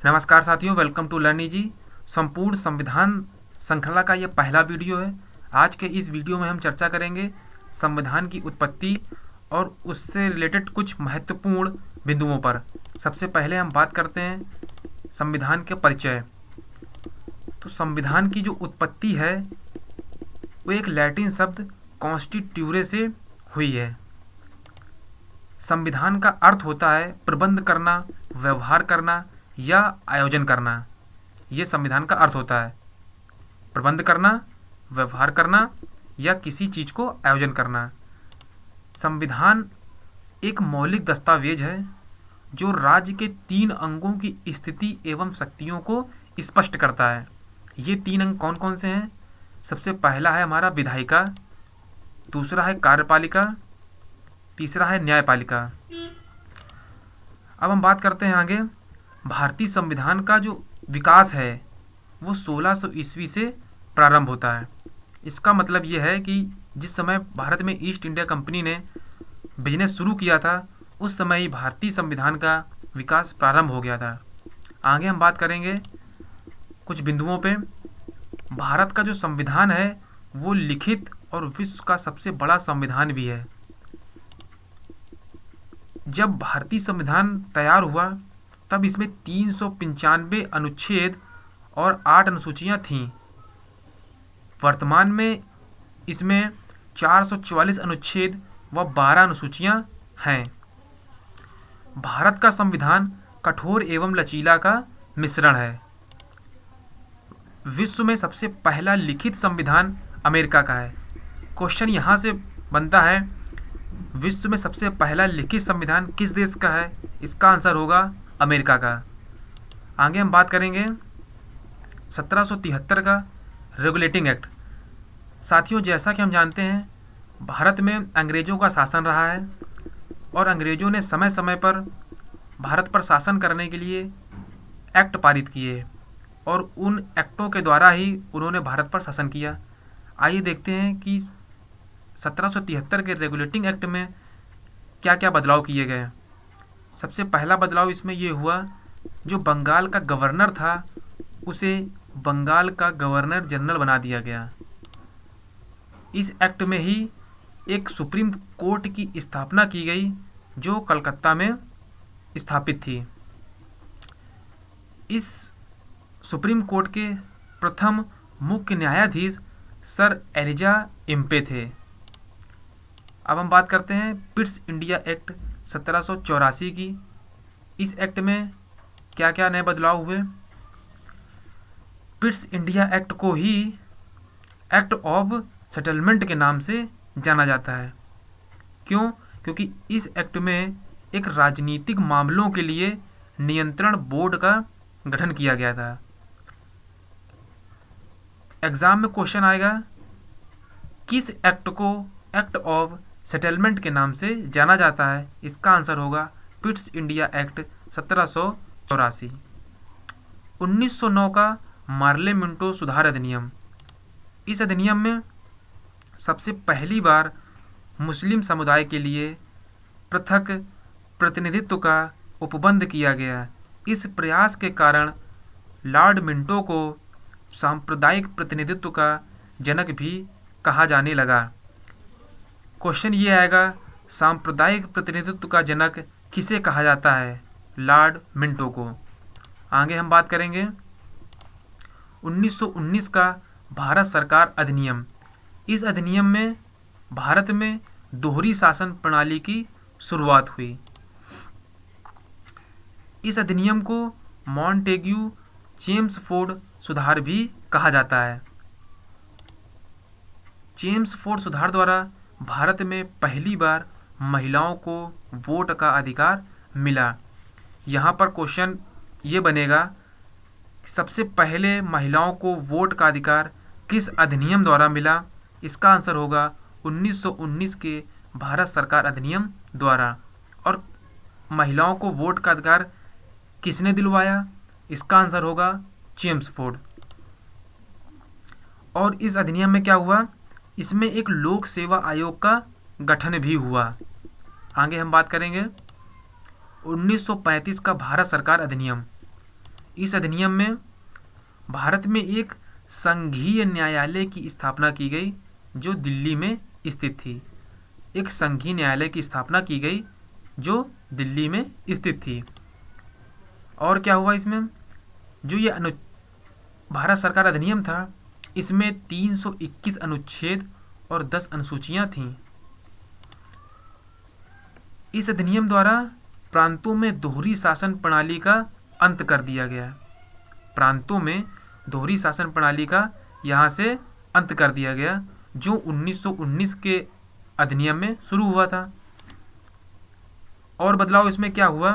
नमस्कार साथियों, welcome to learn easy. संपूर्ण संविधान श्रृंखला का ये पहला वीडियो है। आज के इस वीडियो में हम चर्चा करेंगे संविधान की उत्पत्ति और उससे रिलेटेड कुछ महत्वपूर्ण बिंदुओं पर। सबसे पहले हम बात करते हैं संविधान के परिचय। तो संविधान की जो उत्पत्ति है वो एक लैटिन शब्द कॉन्स्टिट्यूरे से हुई है। संविधान का अर्थ होता है प्रबंध करना, व्यवहार करना या आयोजन करना। ये संविधान का अर्थ होता है प्रबंध करना, व्यवहार करना या किसी चीज को आयोजन करना। संविधान एक मौलिक दस्तावेज है जो राज्य के 3 अंगों की स्थिति एवं शक्तियों को स्पष्ट करता है। ये 3 अंग कौन कौन से हैं? सबसे पहला है हमारा विधायिका, दूसरा है कार्यपालिका, तीसरा है न्यायपालिका। अब हम बात करते हैं आगे। भारतीय संविधान का जो विकास है वो 1600 ईस्वी से प्रारंभ होता है। इसका मतलब ये है कि जिस समय भारत में ईस्ट इंडिया कंपनी ने बिजनेस शुरू किया था उस समय ही भारतीय संविधान का विकास प्रारंभ हो गया था। आगे हम बात करेंगे कुछ बिंदुओं पे। भारत का जो संविधान है वो लिखित और विश्व का सबसे बड़ा संविधान भी है। जब भारतीय संविधान तैयार हुआ तब इसमें 395 अनुच्छेद और 8 अनुसूचियां थीं। वर्तमान में इसमें 444 अनुच्छेद व 12 अनुसूचियां हैं। भारत का संविधान कठोर एवं लचीला का मिश्रण है। विश्व में सबसे पहला लिखित संविधान अमेरिका का है। क्वेश्चन यहाँ से बनता है, विश्व में सबसे पहला लिखित संविधान किस देश का है? इसका आंसर होगा अमेरिका का। आगे हम बात करेंगे 1773 का रेगुलेटिंग एक्ट। साथियों, जैसा कि हम जानते हैं भारत में अंग्रेजों का शासन रहा है और अंग्रेजों ने समय समय पर भारत पर शासन करने के लिए एक्ट पारित किए और उन एक्टों के द्वारा ही उन्होंने भारत पर शासन किया। आइए देखते हैं कि 1773 के रेगुलेटिंग एक्ट में क्या क्या बदलाव किए गए। सबसे पहला बदलाव इसमें ये हुआ, जो बंगाल का गवर्नर था उसे बंगाल का गवर्नर जनरल बना दिया गया। इस एक्ट में ही एक सुप्रीम कोर्ट की स्थापना की गई जो कलकत्ता में स्थापित थी। इस सुप्रीम कोर्ट के प्रथम मुख्य न्यायाधीश सर एलिजा इम्पे थे। अब हम बात करते हैं पिट्स इंडिया एक्ट 1784 की। इस एक्ट में क्या क्या नए बदलाव हुए? पिट्स इंडिया एक्ट को ही एक्ट ऑफ सेटलमेंट के नाम से जाना जाता है। क्यों? क्योंकि इस एक्ट में एक राजनीतिक मामलों के लिए नियंत्रण बोर्ड का गठन किया गया था। एग्जाम में क्वेश्चन आएगा, किस एक्ट को एक्ट ऑफ सेटलमेंट के नाम से जाना जाता है? इसका आंसर होगा पिट्स इंडिया एक्ट 1784। 1909 का मार्ले मिंटो सुधार अधिनियम। इस अधिनियम में सबसे पहली बार मुस्लिम समुदाय के लिए पृथक प्रतिनिधित्व का उपबंध किया गया। इस प्रयास के कारण लॉर्ड मिंटो को सांप्रदायिक प्रतिनिधित्व का जनक भी कहा जाने लगा। क्वेश्चन ये आएगा, सांप्रदायिक प्रतिनिधित्व का जनक किसे कहा जाता है? लॉर्ड मिंटो को। आगे हम बात करेंगे 1919 का भारत सरकार अधिनियम। इस अधिनियम में भारत में दोहरी शासन प्रणाली की शुरुआत हुई। इस अधिनियम को मॉन्टेग्यू चेम्सफोर्ड सुधार भी कहा जाता है। चेम्सफोर्ड सुधार द्वारा भारत में पहली बार महिलाओं को वोट का अधिकार मिला। यहाँ पर क्वेश्चन ये बनेगा, सबसे पहले महिलाओं को वोट का अधिकार किस अधिनियम द्वारा मिला? इसका आंसर होगा 1919 के भारत सरकार अधिनियम द्वारा। और महिलाओं को वोट का अधिकार किसने दिलवाया? इसका आंसर होगा चेम्सफोर्ड। और इस अधिनियम में क्या हुआ? इसमें एक लोक सेवा आयोग का गठन भी हुआ। आगे हम बात करेंगे 1935 का भारत सरकार अधिनियम। इस अधिनियम में भारत में एक संघीय न्यायालय की स्थापना की गई जो दिल्ली में स्थित थी। एक संघीय न्यायालय की स्थापना की गई जो दिल्ली में स्थित थी। और क्या हुआ इसमें, जो ये भारत सरकार अधिनियम था, इसमें 321 अनुच्छेद और 10 अनुसूचियां थीं। इस अधिनियम द्वारा प्रांतों में दोहरी शासन प्रणाली का अंत कर दिया गया। प्रांतों में दोहरी शासन प्रणाली का यहाँ से अंत कर दिया गया, जो 1919 के अधिनियम में शुरू हुआ था। और बदलाव इसमें क्या हुआ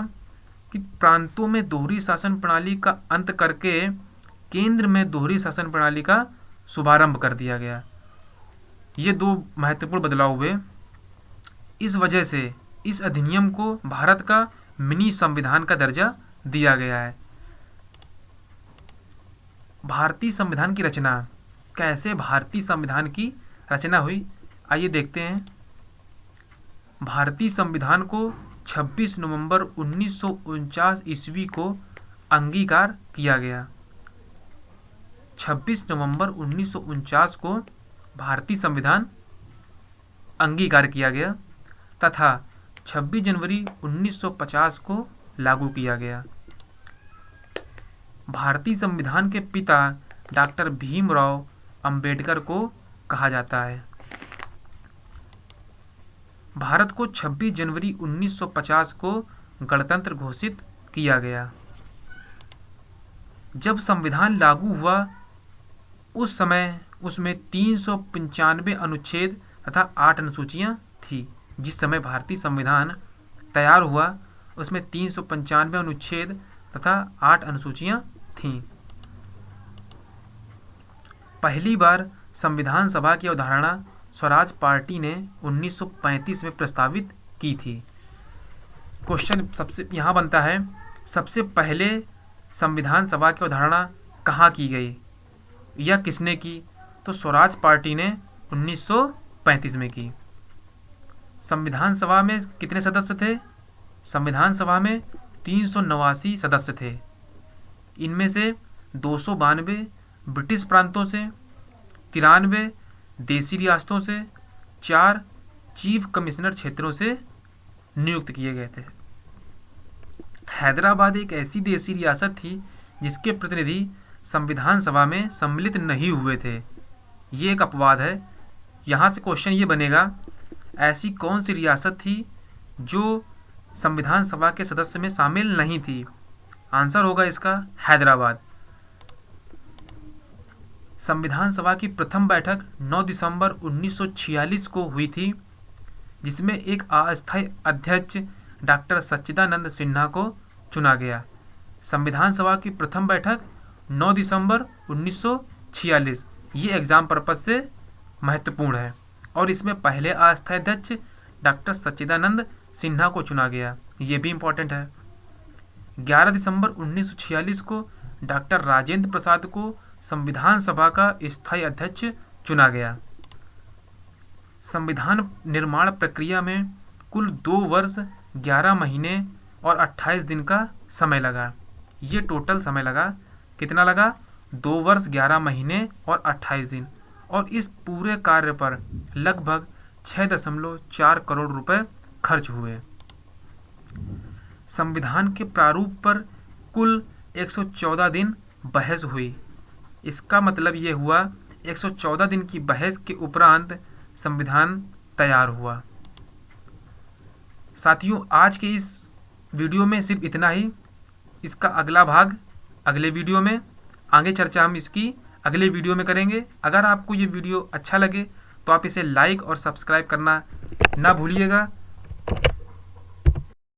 कि प्रांतों में दोहरी शासन प्रणाली का अंत करके केंद्र में दोहरी शासन प्रणाली का शुभारंभ कर दिया गया। ये दो महत्वपूर्ण बदलाव हुए। इस वजह से इस अधिनियम को भारत का मिनी संविधान का दर्जा दिया गया है। भारतीय संविधान की रचना, कैसे भारतीय संविधान की रचना हुई, आइए देखते हैं। भारतीय संविधान को 26 नवंबर 1949 ईस्वी को अंगीकार किया गया। 26 नवंबर 1949 को भारतीय संविधान अंगीकार किया गया तथा 26 जनवरी 1950 को लागू किया गया। भारतीय संविधान के पिता डॉक्टर भीमराव अंबेडकर को कहा जाता है। भारत को 26 जनवरी 1950 को गणतंत्र घोषित किया गया। जब संविधान लागू हुआ उस समय उसमें 395 अनुच्छेद तथा 8 अनुसूचियां थी। जिस समय भारतीय संविधान तैयार हुआ उसमें 395 अनुच्छेद तथा 8 अनुसूचियां थीं। पहली बार संविधान सभा की अवधारणा स्वराज पार्टी ने 1935 में प्रस्तावित की थी। क्वेश्चन सबसे यहाँ बनता है, सबसे पहले संविधान सभा की अवधारणा कहाँ की गई या किसने की? तो स्वराज पार्टी ने 1935 में की। संविधान सभा में कितने सदस्य थे? संविधान सभा में 389 सदस्य थे। इनमें से 292 ब्रिटिश प्रांतों से, 93 देसी रियासतों से, 4 चीफ कमिश्नर क्षेत्रों से नियुक्त किए गए थे। हैदराबाद एक ऐसी देसी रियासत थी जिसके प्रतिनिधि संविधान सभा में सम्मिलित नहीं हुए थे। ये एक अपवाद है। यहाँ से क्वेश्चन ये बनेगा, ऐसी कौन सी रियासत थी जो संविधान सभा के सदस्य में शामिल नहीं थी? आंसर होगा इसका हैदराबाद। संविधान सभा की प्रथम बैठक 9 दिसंबर 1946 को हुई थी, जिसमें एक अस्थायी अध्यक्ष डॉक्टर सच्चिदानंद सिन्हा को चुना गया। संविधान सभा की प्रथम बैठक 9 दिसंबर 1946, ये एग्जाम पर्पज से महत्वपूर्ण है और इसमें पहले अस्थायी अध्यक्ष डॉक्टर सच्चिदानंद सिन्हा को चुना गया, ये भी इम्पोर्टेंट है। 11 दिसंबर 1946 को डॉक्टर राजेंद्र प्रसाद को संविधान सभा का स्थायी अध्यक्ष चुना गया। संविधान निर्माण प्रक्रिया में कुल 2 वर्ष 11 महीने और 28 दिन का समय लगा। ये टोटल समय लगा, कितना लगा? 2 वर्ष 11 महीने और 28 दिन। और इस पूरे कार्य पर लगभग 6.4 करोड़ रुपए खर्च हुए। संविधान के प्रारूप पर कुल 114 दिन बहस हुई। इसका मतलब ये हुआ 114 दिन की बहस के उपरांत संविधान तैयार हुआ। साथियों, आज के इस वीडियो में सिर्फ इतना ही। इसका अगला भाग अगले वीडियो में, आगे चर्चा हम इसकी अगले वीडियो में करेंगे। अगर आपको ये वीडियो अच्छा लगे तो आप इसे लाइक और सब्सक्राइब करना ना भूलिएगा।